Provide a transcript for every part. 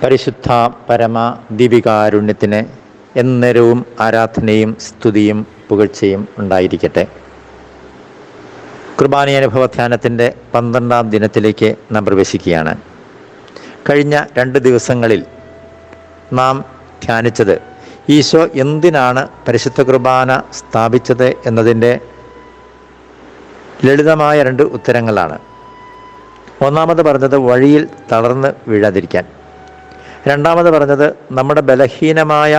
പരിശുദ്ധ പരമ ദീപികാരുണ്യത്തിന് എന്നേരവും ആരാധനയും സ്തുതിയും പുകഴ്ചയും ഉണ്ടായിരിക്കട്ടെ. കുർബാനയനുഭവ ധ്യാനത്തിൻ്റെ 12ാം ദിനത്തിലേക്ക് നാം പ്രവേശിക്കുകയാണ്. കഴിഞ്ഞ 2 ദിവസങ്ങളിൽ നാം ധ്യാനിച്ചത് ഈശോ എന്തിനാണ് പരിശുദ്ധ കുർബാന സ്ഥാപിച്ചത് എന്നതിൻ്റെ ലളിതമായ 2 ഉത്തരങ്ങളാണ്. ഒന്നാമത് പറഞ്ഞത് വഴിയിൽ തളർന്ന് വീഴാതിരിക്കാൻ. രണ്ടാമത് പറഞ്ഞത് നമ്മുടെ ബലഹീനമായ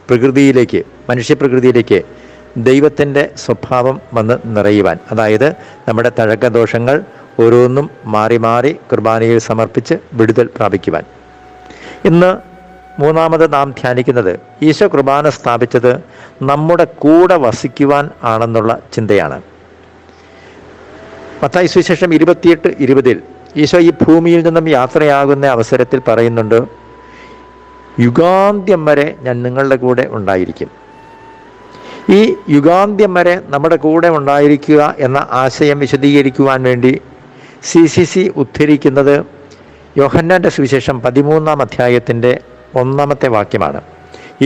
പ്രകൃതിയിലേക്ക്, മനുഷ്യപ്രകൃതിയിലേക്ക് ദൈവത്തിൻ്റെ സ്വഭാവം വന്ന് നിറയുവാൻ. അതായത് നമ്മുടെ തഴക്കദോഷങ്ങൾ ഓരോന്നും മാറി മാറി കുർബാനയിൽ സമർപ്പിച്ച് വിടുതൽ പ്രാപിക്കുവാൻ. ഇന്ന് മൂന്നാമത് നാം ധ്യാനിക്കുന്നത് ഈശോ കുർബാന സ്ഥാപിച്ചത് നമ്മുടെ കൂടെ വസിക്കുവാൻ ആണെന്നുള്ള ചിന്തയാണ്. മത്തായി സുവിശേഷം 28:20 ഈശോ ഈ ഭൂമിയിൽ നിന്നും യാത്രയാകുന്ന അവസരത്തിൽ പറയുന്നുണ്ട്, യുഗാന്ത്യം വരെ ഞാൻ നിങ്ങളുടെ കൂടെ ഉണ്ടായിരിക്കും. ഈ യുഗാന്ത്യം വരെ നമ്മുടെ കൂടെ ഉണ്ടായിരിക്കുക എന്ന ആശയം വിശദീകരിക്കുവാൻ വേണ്ടി CCC ഉദ്ധരിക്കുന്നത് യോഹന്നാൻ്റെ സുവിശേഷം 13-ാം അധ്യായത്തിൻ്റെ 1-ാമത്തെ വാക്യമാണ്.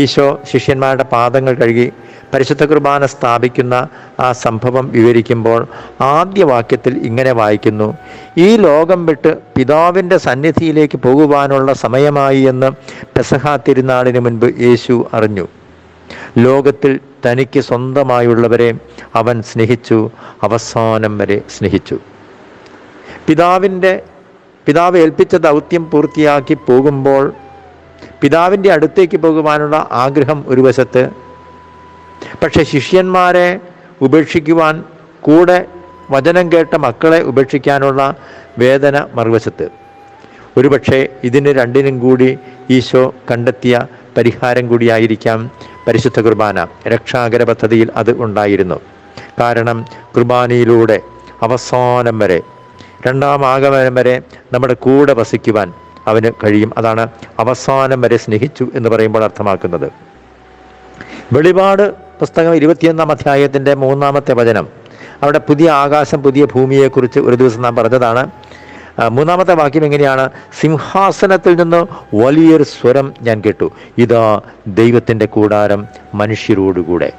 ഈശോ ശിഷ്യന്മാരുടെ പാദങ്ങൾ കഴുകി പരിശുദ്ധ കുർബാന സ്ഥാപിക്കുന്ന ആ സംഭവം വിവരിക്കുമ്പോൾ ആദ്യ വാക്യത്തിൽ ഇങ്ങനെ വായിക്കുന്നു: ഈ ലോകം വിട്ട് പിതാവിൻ്റെ സന്നിധിയിലേക്ക് പോകുവാനുള്ള സമയമായി എന്ന് പെസഹ തിരുനാളിന് മുൻപ് യേശു അറിഞ്ഞു. ലോകത്തിൽ തനിക്ക് സ്വന്തമായുള്ളവരെ അവൻ സ്നേഹിച്ചു, അവസാനം വരെ സ്നേഹിച്ചു. പിതാവ് ഏൽപ്പിച്ച ദൗത്യം പൂർത്തിയാക്കി പോകുമ്പോൾ പിതാവിൻ്റെ അടുത്തേക്ക് പോകുവാനുള്ള ആഗ്രഹം ഒരു വശത്ത്, പക്ഷെ ശിഷ്യന്മാരെ ഉപേക്ഷിക്കുവാൻ, കൂടെ വചനം കേട്ട മക്കളെ ഉപേക്ഷിക്കാനുള്ള വേദന മറുവശത്ത്. ഒരുപക്ഷെ ഇതിന് രണ്ടിനും കൂടി ഈശോ കണ്ടെത്തിയ പരിഹാരം കൂടിയായിരിക്കാം പരിശുദ്ധ കുർബാന. രക്ഷാകര പദ്ധതിയിൽ അത് ഉണ്ടായിരുന്നു. കാരണം കുർബാനയിലൂടെ അവസാനം വരെ, 2ാം ആഗമനം വരെ നമ്മുടെ കൂടെ വസിക്കുവാൻ അവന് കഴിയും. അതാണ് അവസാനം വരെ സ്നേഹിച്ചു എന്ന് പറയുമ്പോൾ അർത്ഥമാക്കുന്നത്. വെളിപാട് പുസ്തകം 21-ാം അധ്യായത്തിൻ്റെ 3-ാമത്തെ വചനം, അവിടെ പുതിയ ആകാശം പുതിയ ഭൂമിയെക്കുറിച്ച് ഒരു ദിവസം നാം പറഞ്ഞതാണ്. 3-ാമത്തെ വാക്യം എങ്ങനെയാണ്? സിംഹാസനത്തിൽ നിന്ന് വലിയൊരു സ്വരം ഞാൻ കേട്ടു, ഇതാ ദൈവത്തിൻ്റെ കൂടാരം മനുഷ്യരോടുകൂടെ,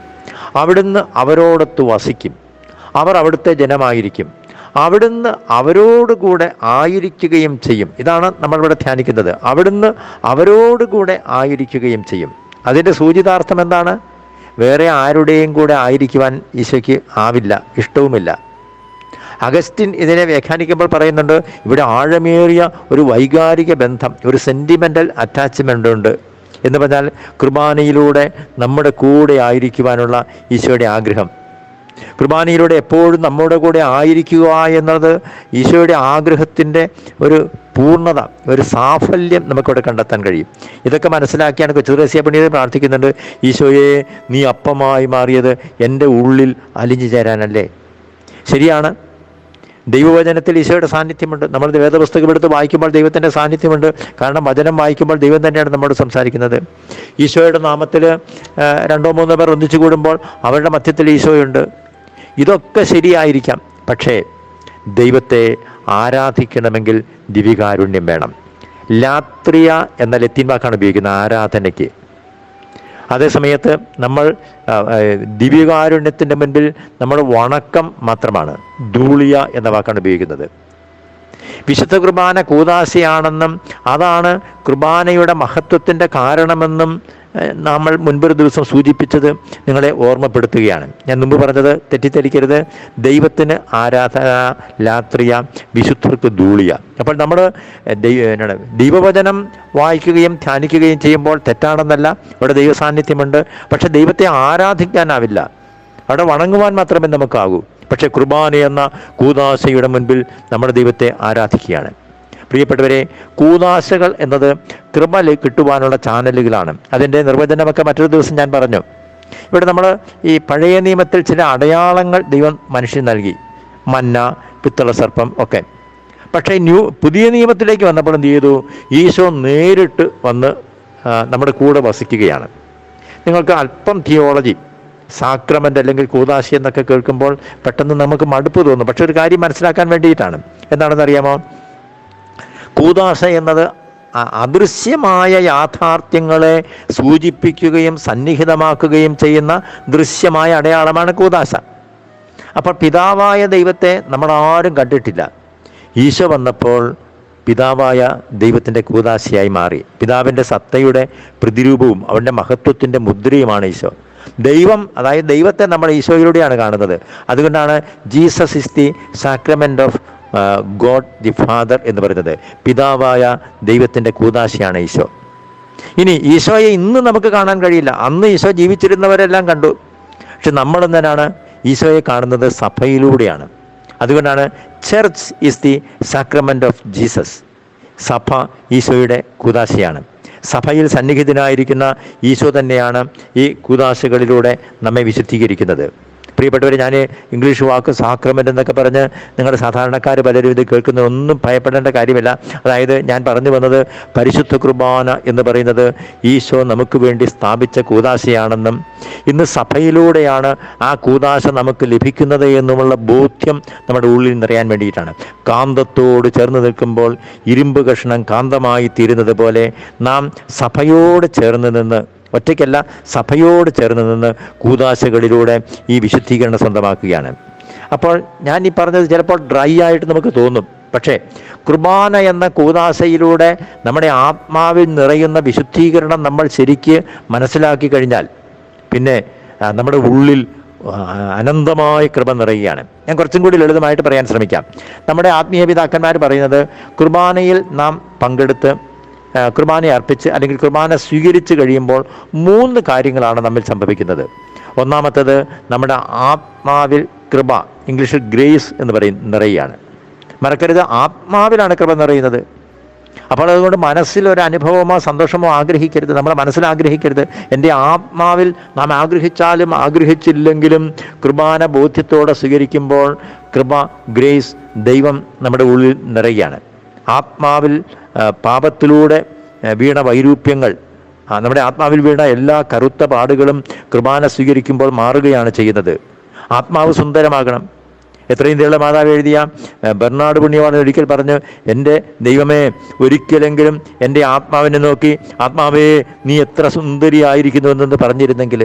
അവിടുന്ന് അവരോടൊത്ത് വസിക്കും, അവർ അവിടുത്തെ ജനമായിരിക്കും, അവിടുന്ന് അവരോടുകൂടെ ആയിരിക്കുകയും ചെയ്യും. ഇതാണ് നമ്മളിവിടെ ധ്യാനിക്കുന്നത്. അവിടുന്ന് അവരോടുകൂടെ ആയിരിക്കുകയും ചെയ്യും. അതിൻ്റെ സൂചിതാർത്ഥം എന്താണ്? വേറെ ആരുടെയും കൂടെ ആയിരിക്കുവാൻ ഈശോയ്ക്ക് ആവില്ല, ഇഷ്ടവുമില്ല. അഗസ്റ്റിൻ ഇതിനെ വ്യാഖ്യാനിക്കുമ്പോൾ പറയുന്നുണ്ട്, ഇവിടെ ആഴമേറിയ ഒരു വൈകാരിക ബന്ധം, ഒരു സെൻറ്റിമെൻ്റൽ അറ്റാച്ച്മെൻ്റ് ഉണ്ട് എന്ന് പറഞ്ഞാൽ കുർബാനയിലൂടെ നമ്മുടെ കൂടെ ആയിരിക്കുവാനുള്ള ഈശോയുടെ ആഗ്രഹം. കുർബാനയിലൂടെ എപ്പോഴും നമ്മുടെ കൂടെ ആയിരിക്കുക എന്നത് ഈശോയുടെ ആഗ്രഹത്തിൻ്റെ ഒരു പൂർണ്ണത, ഒരു സാഫല്യം നമുക്കിവിടെ കണ്ടെത്താൻ കഴിയും. ഇതൊക്കെ മനസ്സിലാക്കിയാണ് കൊച്ചുത്രേസ്യ പണ്ഡിതൻ പ്രാർത്ഥിക്കുന്നുണ്ട്, ഈശോയെ നീ അപ്പമായി മാറിയത് എൻ്റെ ഉള്ളിൽ അലിഞ്ഞു ചേരാനല്ലേ. ശരിയാണ്, ദൈവവചനത്തിൽ ഈശോയുടെ സാന്നിധ്യമുണ്ട്. നമ്മൾ വേദപുസ്തകം എടുത്ത് വായിക്കുമ്പോൾ ദൈവത്തിൻ്റെ സാന്നിധ്യമുണ്ട്. കാരണം വചനം വായിക്കുമ്പോൾ ദൈവം തന്നെയാണ് നമ്മോട് സംസാരിക്കുന്നത്. ഈശോയുടെ നാമത്തിൽ 2-3 പേർ ഒന്നിച്ചു കൂടുമ്പോൾ അവരുടെ മധ്യത്തിൽ ഈശോയുണ്ട്. ഇതൊക്കെ ശരിയായിരിക്കാം. പക്ഷേ ദൈവത്തെ ആരാധിക്കണമെങ്കിൽ ദിവികാരുണ്യം വേണം. ലാത്രിയ എന്ന ലത്തീൻ വാക്കാണ് ഉപയോഗിക്കുന്നത് ആരാധനയ്ക്ക്. അതേസമയത്ത് നമ്മൾ ദിവ്യകാരുണ്യത്തിൻ്റെ മുൻപിൽ നമ്മൾ വണക്കം മാത്രമാണ്. ധൂളിയ എന്ന വാക്കാണ് ഉപയോഗിക്കുന്നത്. വിശുദ്ധ കുർബാന കൂദാശയാണെന്നും അതാണ് കുർബാനയുടെ മഹത്വത്തിൻ്റെ കാരണമെന്നും നമ്മൾ മുൻപൊരു ദിവസം സൂചിപ്പിച്ചത് നിങ്ങളെ ഓർമ്മപ്പെടുത്തുകയാണ്. ഞാൻ മുമ്പ് പറഞ്ഞത് തെറ്റിദ്ധരിക്കരുത്. ദൈവത്തിന് ആരാധന ലാത്രിയ, വിശുദ്ധർക്ക് ധൂളിയ. അപ്പോൾ നമ്മൾ ദൈവവചനം വായിക്കുകയും ധ്യാനിക്കുകയും ചെയ്യുമ്പോൾ തെറ്റാണെന്നല്ല, അവിടെ ദൈവ സാന്നിധ്യമുണ്ട്. പക്ഷെ ദൈവത്തെ ആരാധിക്കാനാവില്ല, അവിടെ വണങ്ങുവാൻ മാത്രമേ നമുക്കാകൂ. പക്ഷെ കുർബാന എന്ന കൂദാശയുടെ മുൻപിൽ നമ്മുടെ ദൈവത്തെ ആരാധിക്കുകയാണ്. പ്രിയപ്പെട്ടവരെ, കൂദാശകൾ എന്നത് കൃപ കിട്ടുവാനുള്ള ചാനലുകളാണ്. അതിൻ്റെ നിർവചനമൊക്കെ മറ്റൊരു ദിവസം ഞാൻ പറഞ്ഞു. ഇവിടെ നമ്മൾ ഈ പഴയ നിയമത്തിൽ ചില അടയാളങ്ങൾ ദൈവം മനുഷ്യന് നൽകി, മന്ന, പിത്തള സർപ്പം ഒക്കെ. പക്ഷേ പുതിയ നിയമത്തിലേക്ക് വന്നപ്പോൾ എന്ത് ചെയ്തു? ഈശോ നേരിട്ട് വന്ന് നമ്മുടെ കൂടെ വസിക്കുകയാണ്. നിങ്ങൾക്ക് അല്പം തിയോളജി, സാക്രമെൻ്റ് അല്ലെങ്കിൽ കൂദാശി എന്നൊക്കെ കേൾക്കുമ്പോൾ പെട്ടെന്ന് നമുക്ക് മടുപ്പ് തോന്നും. പക്ഷെ ഒരു കാര്യം മനസ്സിലാക്കാൻ വേണ്ടിയിട്ടാണ്. എന്താണെന്നറിയാമോ? കൂദാശ എന്നത് അദൃശ്യമായ യാഥാർത്ഥ്യങ്ങളെ സൂചിപ്പിക്കുകയും സന്നിഹിതമാക്കുകയും ചെയ്യുന്ന ദൃശ്യമായ അടയാളമാണ് കൂദാശ. അപ്പോൾ പിതാവായ ദൈവത്തെ നമ്മളാരും കണ്ടിട്ടില്ല. ഈശോ വന്നപ്പോൾ പിതാവായ ദൈവത്തിൻ്റെ കൂദാശയായി മാറി. പിതാവിൻ്റെ സത്തയുടെ പ്രതിരൂപവും അവൻ്റെ മഹത്വത്തിൻ്റെ മുദ്രയുമാണ് ഈശോ. ദൈവം, അതായത് ദൈവത്തെ നമ്മൾ ഈശോയിലൂടെയാണ് കാണുന്നത്. അതുകൊണ്ടാണ് Jesus is the sacrament of God the father എന്ന് പറയുന്നത്. പിതാവായ ദൈവത്തിൻ്റെ കൂദാശയാണ് ഈശോ. ഇനി ഈശോയെ ഇന്ന് നമുക്ക് കാണാൻ കഴിയില്ല. അന്ന് ഈശോ ജീവിച്ചിരുന്നവരെല്ലാം കണ്ടു. പക്ഷെ നമ്മളെന്തിനാണ് ഈശോയെ കാണുന്നത്? സഭയിലൂടെയാണ്. അതുകൊണ്ടാണ് church is the sacrament of Jesus. സഭ ഈശോയുടെ കൂദാശയാണ്. സഭയിൽ സന്നിഹിതനായിരിക്കുന്ന ഈശോ തന്നെയാണ് ഈ കൂദാശകളിലൂടെ നമ്മെ വിശുദ്ധീകരിക്കുന്നത്. പ്രിയപ്പെട്ടവർ, ഞാൻ ഇംഗ്ലീഷ് വാക്ക് സാക്രമെൻ്റ് എന്നൊക്കെ പറഞ്ഞ് നിങ്ങളുടെ സാധാരണക്കാർ പലരും ഇത് കേൾക്കുന്ന ഒന്നും ഭയപ്പെടേണ്ട കാര്യമില്ല. അതായത് ഞാൻ പറഞ്ഞു വന്നത് പരിശുദ്ധ കുർബാന എന്ന് പറയുന്നത് ഈശോ നമുക്ക് വേണ്ടി സ്ഥാപിച്ച കൂദാശയാണെന്നും ഇന്ന് സഭയിലൂടെയാണ് ആ കൂദാശ നമുക്ക് ലഭിക്കുന്നത് എന്നുമുള്ള ബോധ്യം നമ്മുടെ ഉള്ളിൽ നിറയാൻ വേണ്ടിയിട്ടാണ്. കാന്തത്തോട് ചേർന്ന് നിൽക്കുമ്പോൾ ഇരുമ്പ് കഷ്ണം കാന്തമായി തീരുന്നത് പോലെ നാം സഭയോട് ചേർന്ന് നിന്ന്, ഒറ്റയ്ക്കല്ല സഭയോട് ചേർന്ന് നിന്ന് കൂദാശകളിലൂടെ ഈ വിശുദ്ധീകരണം സ്വന്തമാക്കുകയാണ്. അപ്പോൾ ഞാൻ ഈ പറഞ്ഞത് ചിലപ്പോൾ ഡ്രൈ ആയിട്ട് നമുക്ക് തോന്നും. പക്ഷേ കുർബാന എന്ന കൂദാശയിലൂടെ നമ്മുടെ ആത്മാവിൽ നിറയുന്ന വിശുദ്ധീകരണം നമ്മൾ ശരിക്ക് മനസ്സിലാക്കി കഴിഞ്ഞാൽ പിന്നെ നമ്മുടെ ഉള്ളിൽ അനന്തമായ കൃപ നിറയുകയാണ്. ഞാൻ കുറച്ചും കൂടി ലളിതമായിട്ട് പറയാൻ ശ്രമിക്കാം. നമ്മുടെ ആത്മീയ പിതാക്കന്മാർ പറയുന്നത് കുർബാനയിൽ നാം പങ്കെടുത്ത് കുർബാന അർപ്പിച്ച് അല്ലെങ്കിൽ കുർബാന സ്വീകരിച്ച് കഴിയുമ്പോൾ 3 കാര്യങ്ങളാണ് നമ്മിൽ സംഭവിക്കുന്നത്. ഒന്നാമത്തേത് നമ്മുടെ ആത്മാവിൽ കൃപ, ഇംഗ്ലീഷിൽ ഗ്രേസ് എന്ന് നിറയുകയാണ്. മറക്കരുത്, ആത്മാവിലാണ് കൃപ നിറയുന്നത്. അപ്പോൾ അതുകൊണ്ട് മനസ്സിലൊരു അനുഭവമോ സന്തോഷമോ ആഗ്രഹിക്കരുത്, നമ്മുടെ മനസ്സിൽ ആഗ്രഹിക്കരുത്. എൻ്റെ ആത്മാവിൽ നാം ആഗ്രഹിച്ചാലും ആഗ്രഹിച്ചില്ലെങ്കിലും കുർബാന ബോധ്യത്തോടെ സ്വീകരിക്കുമ്പോൾ കൃപ, ഗ്രേസ്, ദൈവം നമ്മുടെ ഉള്ളിൽ നിറയുകയാണ്. ആത്മാവിൽ പാപത്തിലൂടെ വീണ വൈരൂപ്യങ്ങൾ, നമ്മുടെ ആത്മാവിൽ വീണ എല്ലാ കറുത്ത പാടുകളും കുർബാന സ്വീകരിക്കുമ്പോൾ മാറുകയാണ് ചെയ്യുന്നത്. ആത്മാവ് സുന്ദരമാകണം. എത്രയും ദയുള്ള മാതാവ് എഴുതിയ ബെർണാഡ് പുണ്യവാളൻ ഒരിക്കൽ പറഞ്ഞു, എൻ്റെ ദൈവമേ, ഒരിക്കലെങ്കിലും എൻ്റെ ആത്മാവിനെ നോക്കി ആത്മാവേ നീ എത്ര സുന്ദരിയായിരിക്കുന്നുവെന്ന് പറഞ്ഞിരുന്നെങ്കിൽ.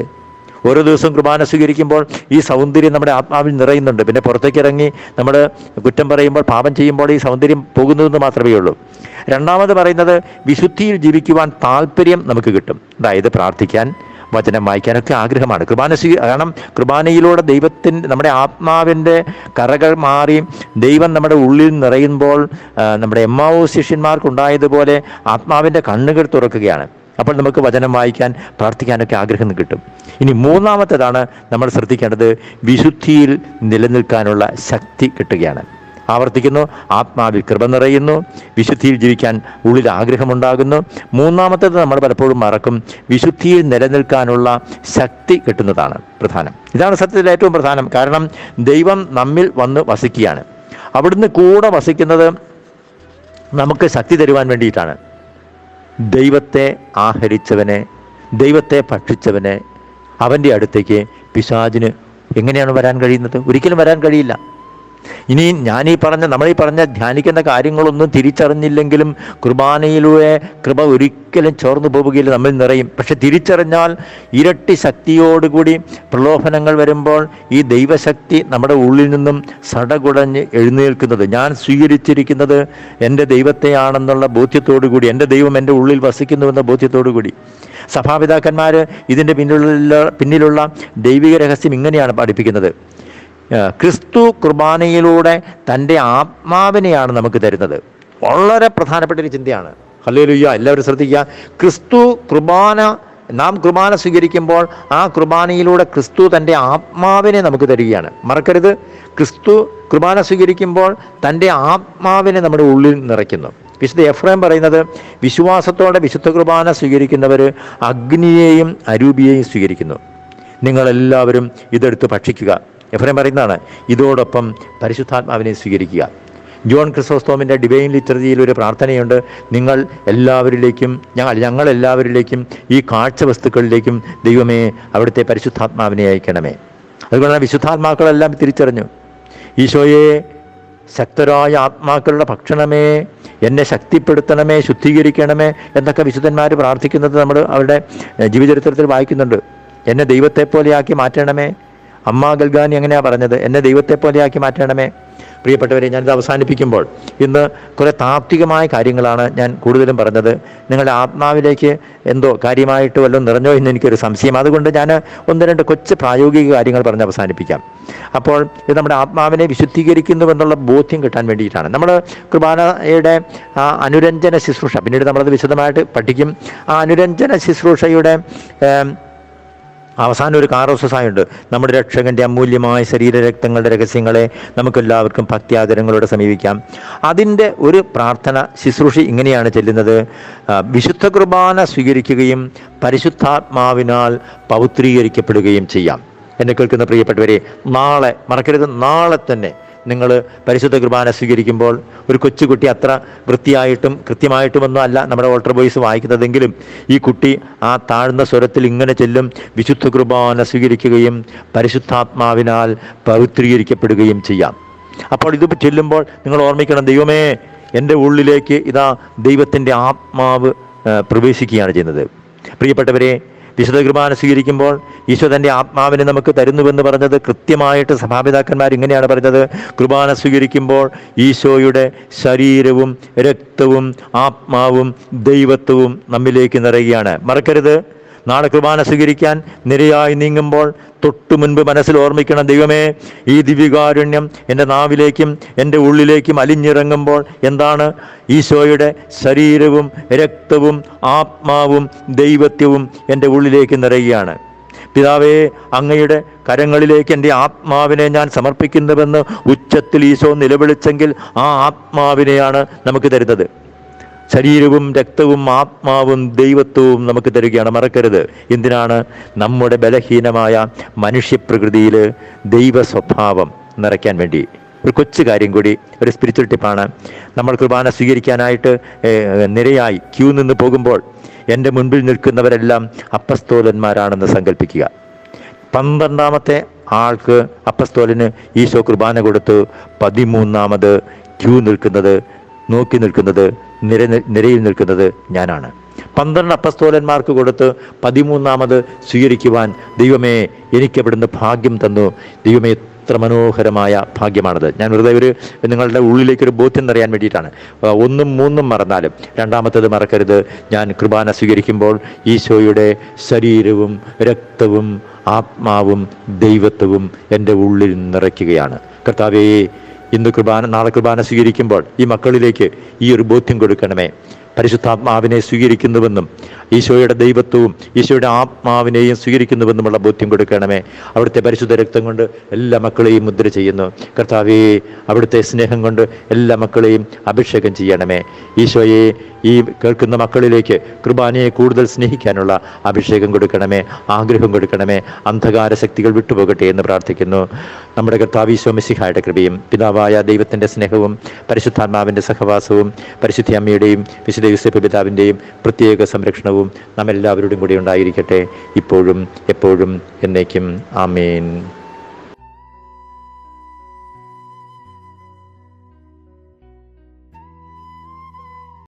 ഓരോ ദിവസവും കുർബാന സ്വീകരിക്കുമ്പോൾ ഈ സൗന്ദര്യം നമ്മുടെ ആത്മാവിൽ നിറയുന്നുണ്ട്. പിന്നെ പുറത്തേക്ക് ഇറങ്ങി നമ്മൾ കുറ്റം പറയുമ്പോൾ, പാപം ചെയ്യുമ്പോൾ ഈ സൗന്ദര്യം പോകുന്നതെന്ന് മാത്രമേ ഉള്ളൂ. രണ്ടാമത് പറയുന്നത് വിശുദ്ധിയിൽ ജീവിക്കുവാൻ താല്പര്യം നമുക്ക് കിട്ടും. അതായത് പ്രാർത്ഥിക്കാൻ, വചനം വായിക്കാനൊക്കെ ആഗ്രഹമാണ്. കാരണം കുർബാനയിലൂടെ നമ്മുടെ ആത്മാവിൻ്റെ കറകൾ മാറി ദൈവം നമ്മുടെ ഉള്ളിൽ നിറയുമ്പോൾ നമ്മുടെ എമ്മാവൂസ് ശിഷ്യന്മാർക്കുണ്ടായതുപോലെ ആത്മാവിൻ്റെ കണ്ണുകൾ തുറക്കുകയാണ്. അപ്പോൾ നമുക്ക് വചനം വായിക്കാൻ, പ്രാർത്ഥിക്കാനൊക്കെ ആഗ്രഹം കിട്ടും. ഇനി മൂന്നാമത്തേതാണ് നമ്മൾ ശ്രദ്ധിക്കേണ്ടത്, വിശുദ്ധിയിൽ നിലനിൽക്കാനുള്ള ശക്തി കിട്ടുകയാണ്. ആവർത്തിക്കുന്നു, ആത്മാവിൽ കൃപ നിറയുന്നു, വിശുദ്ധിയിൽ ജീവിക്കാൻ ഉള്ളിൽ ആഗ്രഹമുണ്ടാകുന്നു. മൂന്നാമത്തേത് നമ്മൾ പലപ്പോഴും മറക്കും, വിശുദ്ധിയിൽ നിലനിൽക്കാനുള്ള ശക്തി കിട്ടുന്നതാണ് പ്രധാനം. ഇതാണ് സത്യത്തിൽ ഏറ്റവും പ്രധാനം. കാരണം ദൈവം നമ്മിൽ വന്ന് വസിക്കുകയാണ്. അവിടുന്ന് കൂടെ വസിക്കുന്നത് നമുക്ക് ശക്തി തരുവാൻ വേണ്ടിയിട്ടാണ്. ദൈവത്തെ ആഹരിച്ചവനെ, ദൈവത്തെ ഭക്ഷിച്ചവനെ, അവൻ്റെ അടുത്തേക്ക് പിശാചിന് എങ്ങനെയാണ് വരാൻ കഴിയുന്നത്? ഒരിക്കലും വരാൻ കഴിയില്ല. ഇനി നമ്മളീ പറഞ്ഞ ധ്യാനിക്കുന്ന കാര്യങ്ങളൊന്നും തിരിച്ചറിഞ്ഞില്ലെങ്കിലും കുർബാനയിലൂടെ കൃപ ഒരിക്കലും ചോർന്നു പോവുകയില്ല, നമ്മിൽ നിറയും. പക്ഷെ തിരിച്ചറിഞ്ഞാൽ ഇരട്ടി ശക്തിയോടുകൂടി പ്രലോഭനങ്ങൾ വരുമ്പോൾ ഈ ദൈവശക്തി നമ്മുടെ ഉള്ളിൽ നിന്നും സടകുടഞ്ഞ് എഴുന്നേൽക്കുന്നത്, ഞാൻ സ്വീകരിച്ചിരിക്കുന്നത് എൻ്റെ ദൈവത്തെയാണെന്നുള്ള ബോധ്യത്തോടു കൂടി, എൻ്റെ ദൈവം എൻ്റെ ഉള്ളിൽ വസിക്കുന്നുവെന്ന ബോധ്യത്തോടു കൂടി. സഭാപിതാക്കന്മാർ ഇതിൻ്റെ പിന്നിലുള്ള ദൈവിക രഹസ്യം ഇങ്ങനെയാണ് പഠിപ്പിക്കുന്നത്. ക്രിസ്തു കുർബാനയിലൂടെ തൻ്റെ ആത്മാവിനെയാണ് നമുക്ക് തരുന്നത്. വളരെ പ്രധാനപ്പെട്ട ഒരു ചിന്തയാണ്. ഹല്ലേലൂയ, എല്ലാവരും ശ്രദ്ധിക്കുക. നാം കുർബാന സ്വീകരിക്കുമ്പോൾ ആ കുർബാനയിലൂടെ ക്രിസ്തു തൻ്റെ ആത്മാവിനെ നമുക്ക് തരികയാണ്. മറക്കരുത്, ക്രിസ്തു കുർബാന സ്വീകരിക്കുമ്പോൾ തൻ്റെ ആത്മാവിനെ നമ്മുടെ ഉള്ളിൽ നിറയ്ക്കുന്നു. വിശുദ്ധ എഫ്രേം പറയുന്നത്, വിശ്വാസത്തോടെ വിശുദ്ധ കുർബാന സ്വീകരിക്കുന്നവർ അഗ്നിയെയും അരൂപിയെയും സ്വീകരിക്കുന്നു. നിങ്ങളെല്ലാവരും ഇതെടുത്ത് ഭക്ഷിക്കുക. എഫ്രേം പറയുന്നതാണ്. ഇതോടൊപ്പം പരിശുദ്ധാത്മാവിനെ സ്വീകരിക്കുക. ജോൺ ക്രിസോസ്റ്റോമിൻ്റെ ഡിവൈൻ ലിറ്റർജിയിൽ ഒരു പ്രാർത്ഥനയുണ്ട്, ഞങ്ങൾ എല്ലാവരിലേക്കും ഈ കാഴ്ച വസ്തുക്കളിലേക്കും ദൈവമേ അവിടുത്തെ പരിശുദ്ധാത്മാവിനെ അയക്കണമേ. അതുകൊണ്ടാണ് വിശുദ്ധാത്മാക്കളെല്ലാം തിരിച്ചറിഞ്ഞു, ഈശോയെ ശക്തരായ ആത്മാക്കളുടെ ഭക്ഷണമേ, എന്നെ ശക്തിപ്പെടുത്തണമേ, ശുദ്ധീകരിക്കണമേ എന്നൊക്കെ വിശുദ്ധന്മാർ പ്രാർത്ഥിക്കുന്നത് നമ്മൾ അവരുടെ ജീവചരിത്രത്തിൽ വായിക്കുന്നുണ്ട്. എന്നെ ദൈവത്തെ പോലെയാക്കി മാറ്റണമേ. അമ്മ ഗൽഗാനി എങ്ങനെയാണ് പറഞ്ഞത്? എന്നെ ദൈവത്തെ പോലെയാക്കി മാറ്റണമേ. പ്രിയപ്പെട്ടവരെ, ഞാനിത് അവസാനിപ്പിക്കുമ്പോൾ ഇന്ന് കുറേ താത്വികമായ കാര്യങ്ങളാണ് ഞാൻ കൂടുതലും പറഞ്ഞത്. നിങ്ങളുടെ ആത്മാവിലേക്ക് എന്തോ കാര്യമായിട്ട് വല്ലതും നിറഞ്ഞോ എന്ന് എനിക്കൊരു സംശയം. അതുകൊണ്ട് ഞാൻ ഒന്ന് രണ്ട് കൊച്ചു പ്രായോഗിക കാര്യങ്ങൾ പറഞ്ഞ് അവസാനിപ്പിക്കാം. അപ്പോൾ ഇത് നമ്മുടെ ആത്മാവിനെ വിശുദ്ധീകരിക്കുന്നുവെന്നുള്ള ബോധ്യം കിട്ടാൻ വേണ്ടിയിട്ടാണ്. നമ്മൾ കുർബാനയുടെ അനുരഞ്ജന ശുശ്രൂഷ, പിന്നീട് നമ്മളത് വിശദമായിട്ട് പഠിക്കും. ആ അനുരഞ്ജന ശുശ്രൂഷയുടെ അവസാനം ഒരു കാറോസസായുണ്ട്. നമ്മുടെ രക്ഷകൻ്റെ അമൂല്യമായ ശരീരരക്തങ്ങളുടെ രഹസ്യങ്ങളെ നമുക്കെല്ലാവർക്കും ഭക്ത്യാദരങ്ങളോടെ സമീപിക്കാം. അതിൻ്റെ ഒരു പ്രാർത്ഥന ശുശ്രൂഷ ഇങ്ങനെയാണ് ചെല്ലുന്നത്: വിശുദ്ധ കുർബാന സ്വീകരിക്കുകയും പരിശുദ്ധാത്മാവിനാൽ പൗത്രീകരിക്കപ്പെടുകയും ചെയ്യാം. എന്നെ കേൾക്കുന്ന പ്രിയപ്പെട്ടവരെ, നാളെ മറക്കരുത്, നാളെ തന്നെ നിങ്ങൾ പരിശുദ്ധ കുർബാന സ്വീകരിക്കുമ്പോൾ ഒരു കൊച്ചുകുട്ടി അത്ര വൃത്തിയായിട്ടും കൃത്യമായിട്ടുമൊന്നും അല്ല നമ്മുടെ ഓൾട്ടർ ബോയ്സ് വായിക്കുന്നതെങ്കിലും ഈ കുട്ടി ആ താഴ്ന്ന സ്വരത്തിൽ ഇങ്ങനെ ചെല്ലും: വിശുദ്ധ കുർബാന സ്വീകരിക്കുകയും പരിശുദ്ധാത്മാവിനാൽ പവിത്രീകരിക്കപ്പെടുകയും ചെയ്യാം. അപ്പോൾ ഇത് ചെല്ലുമ്പോൾ നിങ്ങൾ ഓർമ്മിക്കണം, ദൈവമേ, എൻ്റെ ഉള്ളിലേക്ക് ഇതാ ദൈവത്തിൻ്റെ ആത്മാവ് പ്രവേശിക്കുകയാണ് ചെയ്യുന്നത്. പ്രിയപ്പെട്ടവരെ, വിശുദ്ധ കുർബാന സ്വീകരിക്കുമ്പോൾ ഈശോ തൻ്റെ ആത്മാവിനെ നമുക്ക് തരുന്നുവെന്ന് പറഞ്ഞത് കൃത്യമായിട്ട് സഭാപിതാക്കന്മാർ ഇങ്ങനെയാണ് പറഞ്ഞത്: കുർബാന സ്വീകരിക്കുമ്പോൾ ഈശോയുടെ ശരീരവും രക്തവും ആത്മാവും ദൈവത്വവും നമ്മിലേക്ക് നിറയുകയാണ്. മറക്കരുത്, നാളെ കുർബാന സ്വീകരിക്കാൻ നിരയായി നീങ്ങുമ്പോൾ തൊട്ടു മുൻപ് മനസ്സിൽ ഓർമ്മിക്കണം, ദൈവമേ, ഈ ദിവ്യകാരുണ്യം എൻ്റെ നാവിലേക്കും എൻ്റെ ഉള്ളിലേക്കും അലിഞ്ഞിറങ്ങുമ്പോൾ എന്താണ്? ഈശോയുടെ ശരീരവും രക്തവും ആത്മാവും ദൈവത്വവും എൻ്റെ ഉള്ളിലേക്ക് നിറയുകയാണ്. പിതാവേ, അങ്ങയുടെ കരങ്ങളിലേക്ക് എൻ്റെ ആത്മാവിനെ ഞാൻ സമർപ്പിക്കുന്നുവെന്ന് ഉച്ചത്തിൽ ഈശോ നിലവിളിച്ചെങ്കിൽ ആ ആത്മാവിനെയാണ് നമുക്ക് തരുന്നത്. ശരീരവും രക്തവും ആത്മാവും ദൈവത്വവും നമുക്ക് തരികയാണ്. മറക്കരുത്. എന്തിനാണ്? നമ്മുടെ ബലഹീനമായ മനുഷ്യപ്രകൃതിയിൽ ദൈവ സ്വഭാവം നിറയ്ക്കാൻ വേണ്ടി. ഒരു കൊച്ചു കാര്യം കൂടി, ഒരു സ്പിരിച്വൽ ടിപ്പാണ്. നമ്മൾ കുർബാന സ്വീകരിക്കാനായിട്ട് നിരയായി ക്യൂ നിന്ന് പോകുമ്പോൾ എൻ്റെ മുൻപിൽ നിൽക്കുന്നവരെല്ലാം അപ്പസ്തോലന്മാരാണെന്ന് സങ്കല്പിക്കുക. 12ാമത്തെ ആൾക്ക് അപ്പസ്തോലന് ഈശോ കുർബാന കൊടുത്ത് 13ാമത് ക്യൂ നിൽക്കുന്നത്, നോക്കി നിൽക്കുന്നത്, നിരയിൽ നിൽക്കുന്നത് ഞാനാണ്. 12 അപ്പസ്തോലന്മാർക്ക് കൊടുത്ത് 13ാമത് സ്വീകരിക്കുവാൻ ദൈവമേ എനിക്ക് അവിടുന്ന് ഭാഗ്യം തന്നു. ദൈവമേ, എത്ര മനോഹരമായ ഭാഗ്യമാണത്. ഞാൻ വെറുതെ നിങ്ങളുടെ ഉള്ളിലേക്കൊരു ബോധ്യം നിറയാൻ വേണ്ടിയിട്ടാണ്. 1ഉം 3ഉം മറന്നാലും 2ാമത്തേത് മറക്കരുത്. ഞാൻ കുർബാന സ്വീകരിക്കുമ്പോൾ ഈശോയുടെ ശരീരവും രക്തവും ആത്മാവും ദൈവത്വവും എൻ്റെ ഉള്ളിൽ നിറയ്ക്കുകയാണ്. കർത്താവേ, നാളെ കുർബാന സ്വീകരിക്കുമ്പോൾ ഈ മക്കളിലേക്ക് ഈ ഒരു ബോധ്യം കൊടുക്കണമേ. പരിശുദ്ധാത്മാവിനെ സ്വീകരിക്കുന്നുവെന്നും ഈശോയുടെ ദൈവത്വവും ഈശോയുടെ ആത്മാവിനെയും സ്വീകരിക്കുന്നുവെന്നുമുള്ള ബോധ്യം കൊടുക്കണമേ. അവിടുത്തെ പരിശുദ്ധ രക്തം കൊണ്ട് എല്ലാ മക്കളെയും മുദ്ര ചെയ്യുന്നു. കർത്താവേ, അവിടുത്തെ സ്നേഹം കൊണ്ട് എല്ലാ മക്കളെയും അഭിഷേകം ചെയ്യണമേ. ഈശോയെ, ഈ കേൾക്കുന്ന മക്കളിലേക്ക് കുർബാനയെ കൂടുതൽ സ്നേഹിക്കാനുള്ള അഭിഷേകം കൊടുക്കണമേ, ആഗ്രഹം കൊടുക്കണമേ. അന്ധകാര ശക്തികൾ വിട്ടുപോകട്ടെ എന്ന് പ്രാർത്ഥിക്കുന്നു. നമ്മുടെ കർത്താവ് ഈശോ മിശിഹായുടെ കൃപയും പിതാവായ ദൈവത്തിൻ്റെ സ്നേഹവും പരിശുദ്ധാത്മാവിൻ്റെ സഹവാസവും പരിശുദ്ധ അമ്മയുടെയും വിശുദ്ധ യോസേപ്പ് പിതാവിൻ്റെയും പ്രത്യേക സംരക്ഷണവും നാം എല്ലാവരുടെയും കൂടി ഉണ്ടായിരിക്കട്ടെ, ഇപ്പോഴും എപ്പോഴും എന്നേക്കും. ആമേൻ.